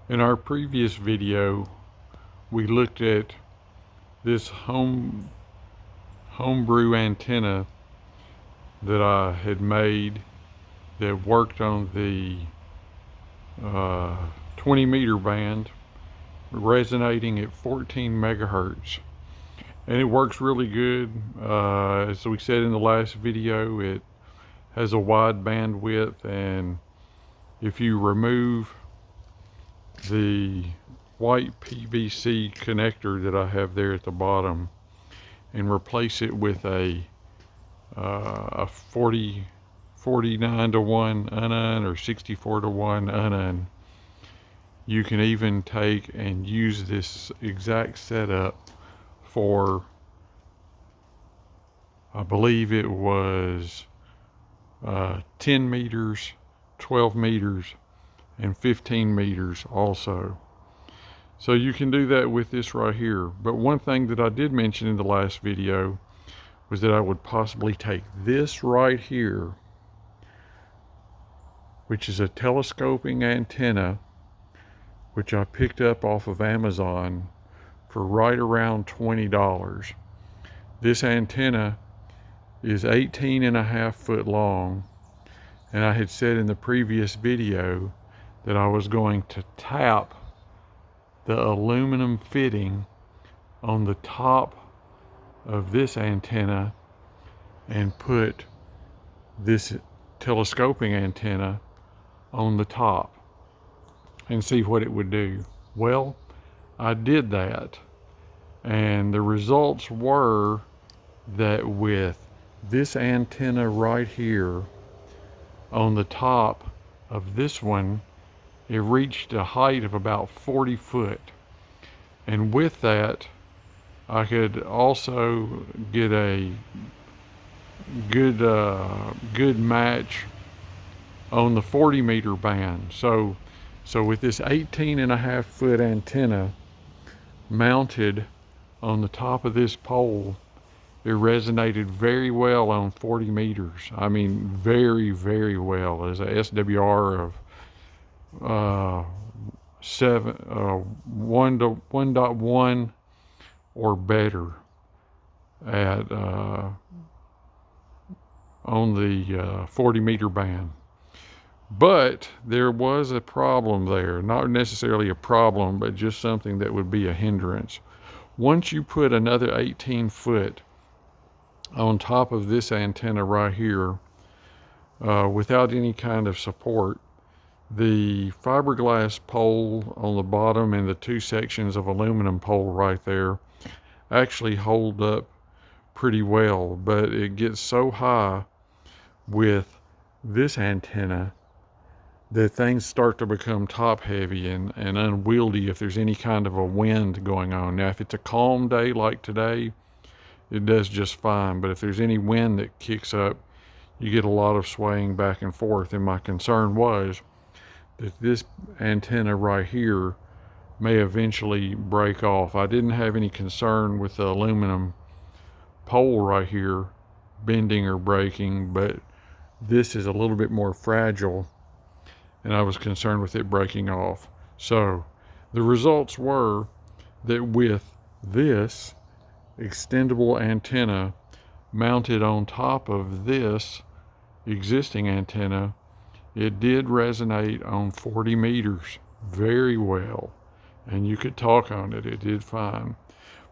In our previous video, we looked at this homebrew antenna that I had made that worked on the 20 meter band, resonating at 14 megahertz. And it works really good. As we said in the last video, it has a wide bandwidth, and if you remove the white PVC connector that I have there at the bottom and replace it with a 49 to 1 unknown or 64 to 1 unknown, you can even take and use this exact setup for, I believe it was 10 meters, 12 meters, and 15 meters also. So you can do that with this right here. But one thing that I did mention in the last video was that I would possibly take this right here, which is a telescoping antenna, which I picked up off of Amazon for right around $20. This antenna is 18.5 foot long, and I had said in the previous video that I was going to tap the aluminum fitting on the top of this antenna and put this telescoping antenna on the top and see what it would do. Well, I did that, and the results were that with this antenna right here on the top of this one, it reached a height of about 40 foot. And with that, I could also get a good match on the 40 meter band. So with this 18.5 foot antenna mounted on the top of this pole, it resonated very well on 40 meters. I mean, very, very well. As a SWR of 1.1 or better at on the 40 meter band. But there was a problem there. Not necessarily a problem, but just something that would be a hindrance. Once you put another 18 foot on top of this antenna right here, without any kind of support, the fiberglass pole on the bottom and the two sections of aluminum pole right there actually hold up pretty well, but it gets so high with this antenna that things start to become top heavy and unwieldy if there's any kind of a wind going on. Now, if it's a calm day like today, it does just fine, but if there's any wind that kicks up, you get a lot of swaying back and forth. And my concern was that this antenna right here may eventually break off. I didn't have any concern with the aluminum pole right here bending or breaking, but this is a little bit more fragile, and I was concerned with it breaking off. So the results were that with this extendable antenna mounted on top of this existing antenna, it did resonate on 40 meters very well, and you could talk on it. It did fine.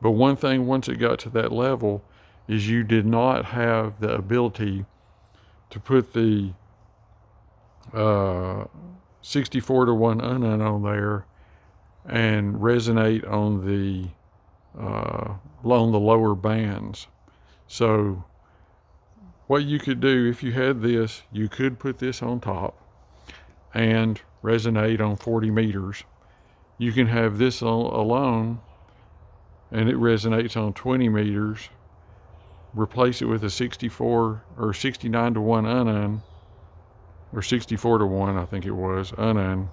But one thing, once it got to that level, is you did not have the ability to put the 64 to 1 unknown on there and resonate on the lower bands. So what you could do, if you had this, you could put this on top and resonate on 40 meters. You can have this alone and it resonates on 20 meters. Replace it with a 64 or 69 to 1 unknown, or 64 to 1, I think it was, unknown,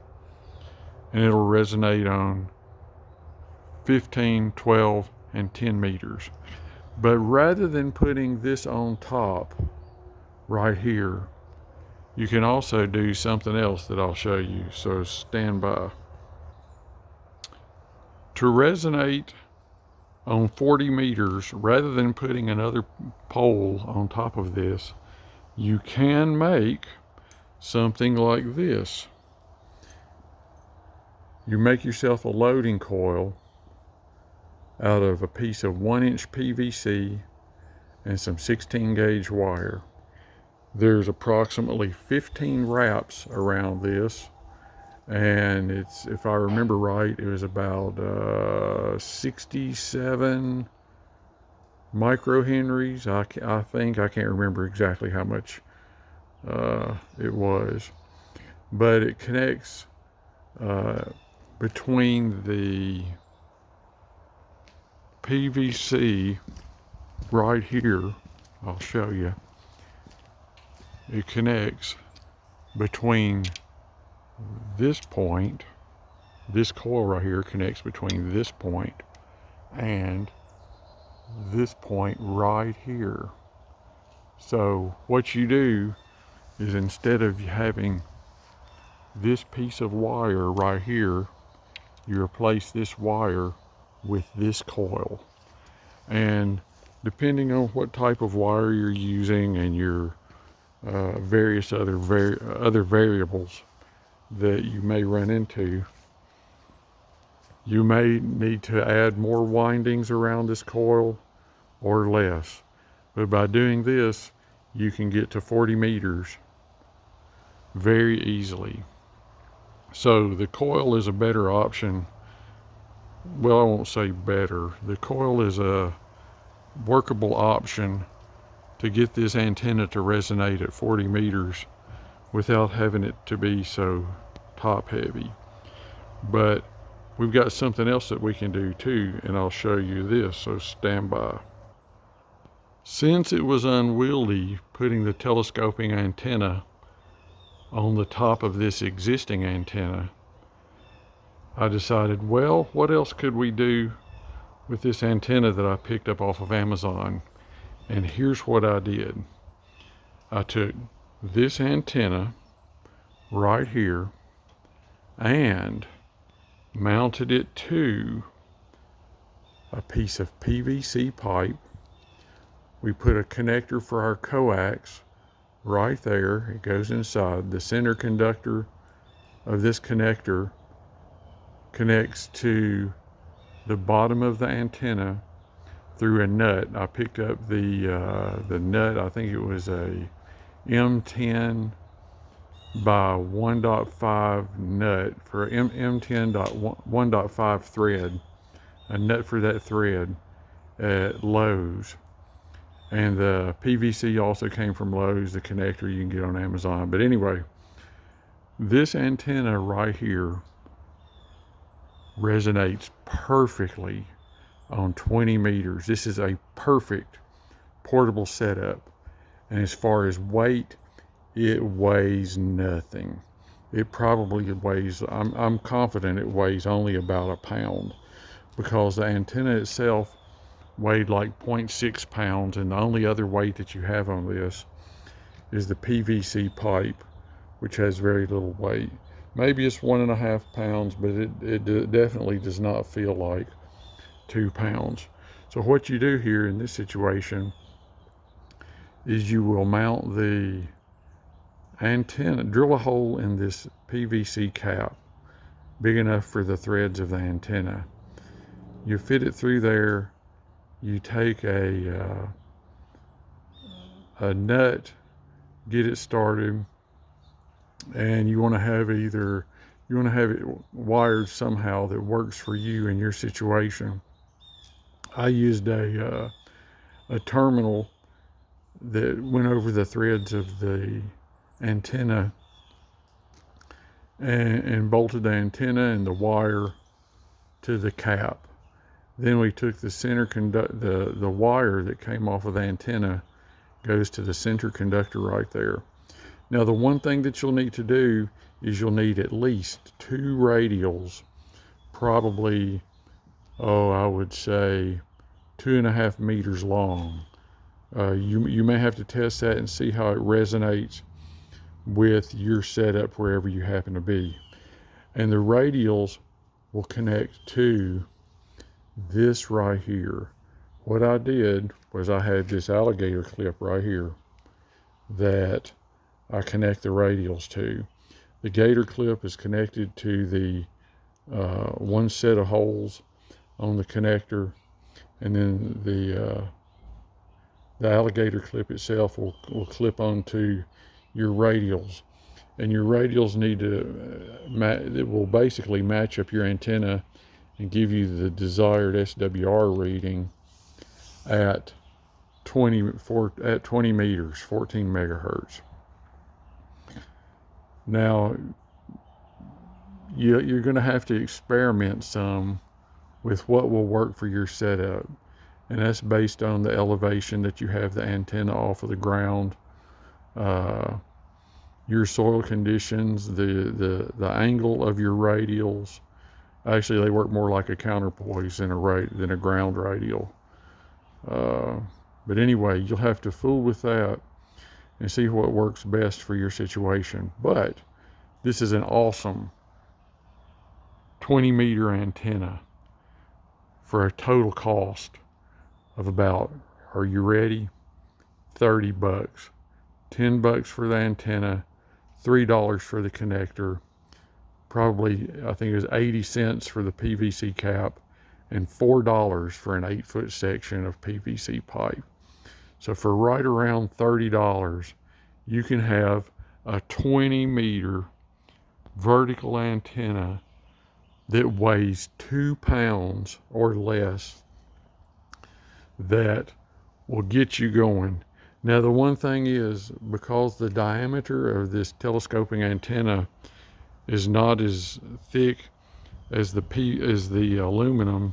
and it'll resonate on 15, 12, and 10 meters. But rather than putting this on top right here, you can also do something else that I'll show you, so stand by. To resonate on 40 meters, rather than putting another pole on top of this, you can make something like this. You make yourself a loading coil out of a piece of 1-inch PVC and some 16 gauge wire. There's approximately 15 wraps around this, and it's, if I remember right, it was about 67 microhenries. I think, I can't remember exactly how much it was, but it connects between the PVC right here. I'll show you. It connects between this point, this coil right here connects between this point and this point right here. So what you do is, instead of having this piece of wire right here, you replace this wire with this coil. And depending on what type of wire you're using and your various other variables that you may run into, you may need to add more windings around this coil or less. But by doing this, you can get to 40 meters very easily. So the coil is a better option. Well, I won't say better. The coil is a workable option to get this antenna to resonate at 40 meters without having it to be so top heavy. But we've got something else that we can do too, and I'll show you this, so stand by. Since it was unwieldy putting the telescoping antenna on the top of this existing antenna, I decided, well, what else could we do with this antenna that I picked up off of Amazon? And here's what I did. I took this antenna right here and mounted it to a piece of PVC pipe. We put a connector for our coax right there. It goes inside. The center conductor of this connector connects to the bottom of the antenna through a nut. I picked up the nut. I think it was a M10 by 1.5 nut for M10.1.5 thread, a nut for that thread at Lowe's. And the PVC also came from Lowe's. The connector you can get on Amazon. But anyway, this antenna right here resonates perfectly on 20 meters. This is a perfect portable setup. And as far as weight, it weighs nothing. It probably weighs, I'm confident it weighs only about a pound, because the antenna itself weighed like 0.6 pounds, and the only other weight that you have on this is the PVC pipe, which has very little weight. Maybe it's 1.5 pounds, but it definitely does not feel like 2 pounds. So what you do here in this situation is you will mount the antenna, drill a hole in this PVC cap big enough for the threads of the antenna. You fit it through there. You take a nut, get it started, and you want to have it wired somehow that works for you in your situation. I used a terminal that went over the threads of the antenna and bolted the antenna and the wire to the cap. Then we took the center the wire that came off of the antenna goes to the center conductor right there. Now the one thing that you'll need to do is you'll need at least 2 radials, probably, I would say 2.5 meters long. You may have to test that and see how it resonates with your setup wherever you happen to be. And the radials will connect to this right here. What I did was I had this alligator clip right here that I connect the radials to. The gator clip is connected to the one set of holes on the connector, and then the alligator clip itself will clip onto your radials. And your radials need to, it will basically match up your antenna and give you the desired SWR reading at 20 meters, 14 megahertz. Now, you're going to have to experiment some with what will work for your setup. And that's based on the elevation that you have the antenna off of the ground, your soil conditions, the angle of your radials. Actually, they work more like a counterpoise than a ground radial. But anyway, you'll have to fool with that and see what works best for your situation. But this is an awesome 20-meter antenna for a total cost of about, are you ready? $30. $10 for the antenna, $3 for the connector, probably I think it was 80 cents for the PVC cap, and $4 for an 8-foot section of PVC pipe. So for right around $30, you can have a 20-meter vertical antenna that weighs 2 pounds or less that will get you going. Now the one thing is, because the diameter of this telescoping antenna is not as thick as the aluminum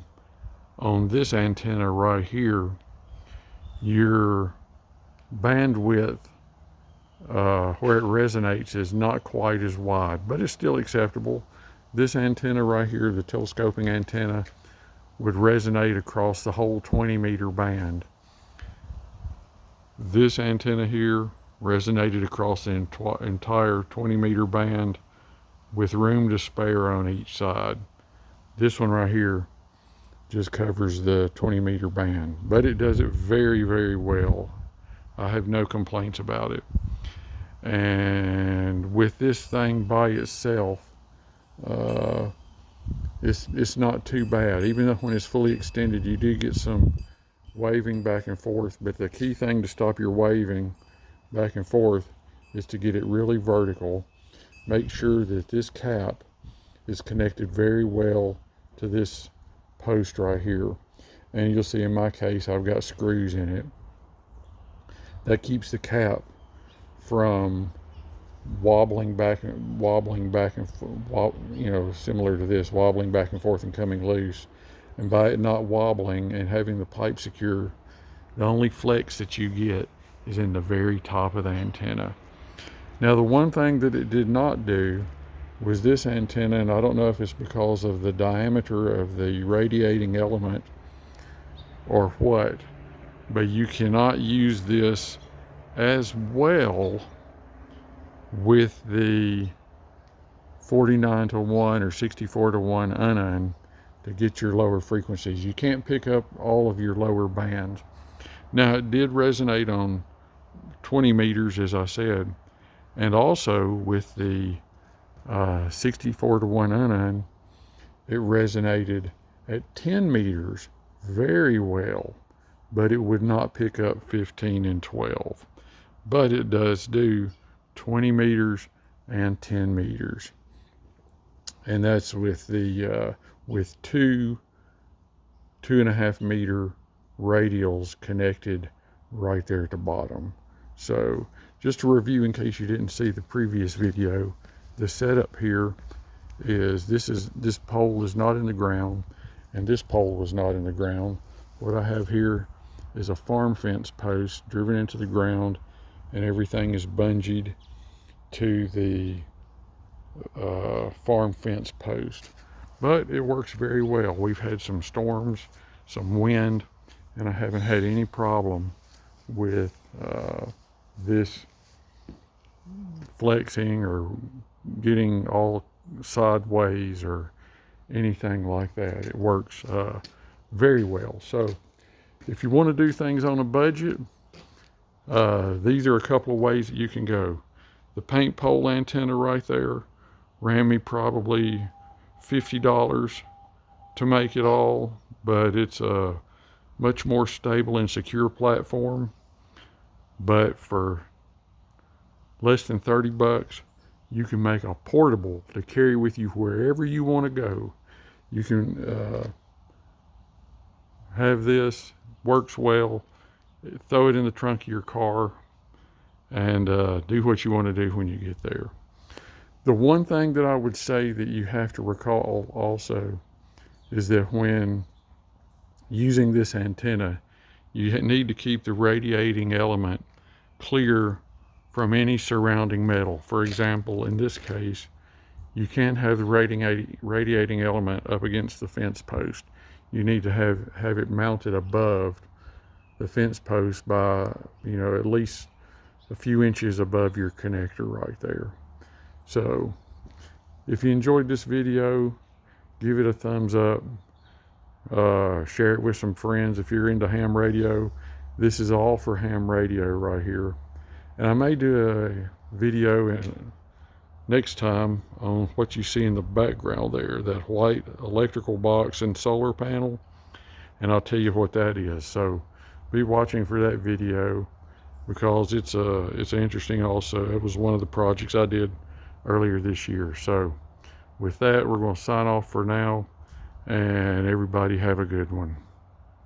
on this antenna right here, your bandwidth where it resonates is not quite as wide, but it's still acceptable. This antenna right here, the telescoping antenna, would resonate across the whole 20-meter band. This antenna here resonated across the entire 20-meter band with room to spare on each side. This one right here just covers the 20-meter band, but it does it very, very well. I have no complaints about it. And with this thing by itself, it's not too bad. Even though when it's fully extended, you do get some waving back and forth, but the key thing to stop your waving back and forth is to get it really vertical. Make sure that this cap is connected very well to this post right here. And you'll see in my case, I've got screws in it. That keeps the cap from wobbling back and similar to this, wobbling back and forth and coming loose. And by it not wobbling and having the pipe secure, the only flex that you get is in the very top of the antenna. Now the one thing that it did not do was this antenna, and I don't know if it's because of the diameter of the radiating element or what, but you cannot use this as well with the 49-to-1 or 64-to-1 unan to get your lower frequencies. You can't pick up all of your lower bands. Now it did resonate on 20 meters, as I said, and also with the 64-to-1 unan, it resonated at 10 meters very well, but it would not pick up 15 and 12. But it does do 20 meters and 10 meters. And that's with the with two 2.5 meter radials connected right there at the bottom. So just to review in case you didn't see the previous video, the setup here is this pole is not in the ground, and this pole was not in the ground. What I have here is a farm fence post driven into the ground, and everything is bungeed to the farm fence post. But it works very well. We've had some storms, some wind, and I haven't had any problem with this flexing or getting all sideways or anything like that. It works very well. So if you want to do things on a budget, these are a couple of ways that you can go. The paint pole antenna right there ran me probably $50 to make it all, but it's a much more stable and secure platform. But for less than 30 bucks, you can make a portable to carry with you wherever you want to go. You can have this, works well, throw it in the trunk of your car, and do what you want to do when you get there. The one thing that I would say that you have to recall also is that when using this antenna, you need to keep the radiating element clear from any surrounding metal. For example, in this case, you can't have the radiating element up against the fence post. You need to have it mounted above the fence post by, at least a few inches above your connector right there. So if you enjoyed this video, give it a thumbs up. Share it with some friends if you're into ham radio. This is all for ham radio right here. And I may do a video next time on what you see in the background there, that white electrical box and solar panel, and I'll tell you what that is. So be watching for that video, because it's interesting also. It was one of the projects I did earlier this year. So with that, we're going to sign off for now, and everybody have a good one.